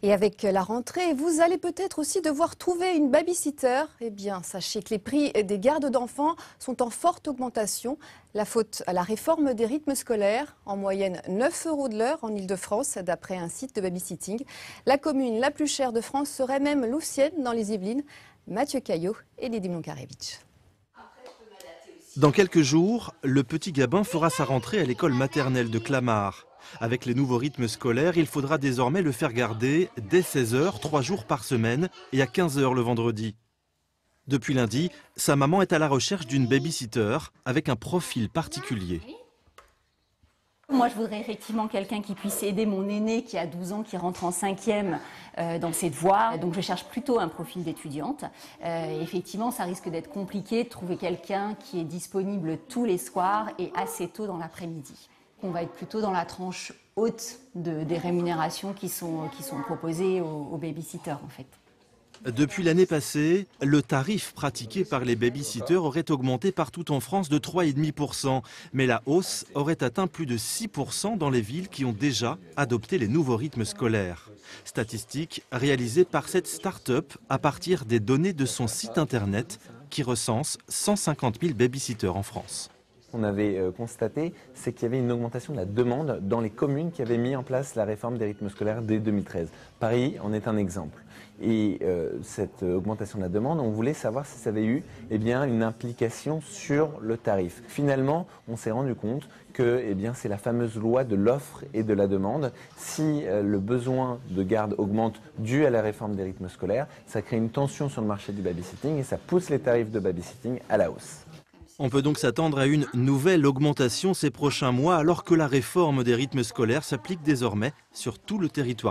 Et avec la rentrée, vous allez peut-être aussi devoir trouver une babysitter. Eh bien, sachez que les prix des gardes d'enfants sont en forte augmentation. La faute à la réforme des rythmes scolaires, en moyenne 9 € de l'heure en Ile-de-France, d'après un site de babysitting. La commune la plus chère de France serait même Louvciennes, dans les Yvelines. Mathieu Caillot et Lydie Monkarevitch. Dans quelques jours, le petit Gabin fera sa rentrée à l'école maternelle de Clamart. Avec les nouveaux rythmes scolaires, il faudra désormais le faire garder dès 16 h, 3 jours par semaine et à 15 h le vendredi. Depuis lundi, sa maman est à la recherche d'une babysitter avec un profil particulier. Moi, je voudrais effectivement quelqu'un qui puisse aider mon aîné qui a 12 ans, qui rentre en 5e dans ses devoirs. Donc, je cherche plutôt un profil d'étudiante. Effectivement, ça risque d'être compliqué de trouver quelqu'un qui est disponible tous les soirs et assez tôt dans l'après-midi. On va être plutôt dans la tranche haute des rémunérations qui sont proposées aux babysitters, en fait. Depuis l'année passée, le tarif pratiqué par les babysitters aurait augmenté partout en France de 3,5 %. Mais la hausse aurait atteint plus de 6 % dans les villes qui ont déjà adopté les nouveaux rythmes scolaires. Statistique réalisée par cette start-up à partir des données de son site internet qui recense 150 000 babysitters en France. Ce qu'on avait constaté, c'est qu'il y avait une augmentation de la demande dans les communes qui avaient mis en place la réforme des rythmes scolaires dès 2013. Paris en est un exemple. Et cette augmentation de la demande, on voulait savoir si ça avait eu une implication sur le tarif. Finalement, on s'est rendu compte que c'est la fameuse loi de l'offre et de la demande. Si le besoin de garde augmente dû à la réforme des rythmes scolaires, ça crée une tension sur le marché du babysitting et ça pousse les tarifs de babysitting à la hausse. On peut donc s'attendre à une nouvelle augmentation ces prochains mois alors que la réforme des rythmes scolaires s'applique désormais sur tout le territoire.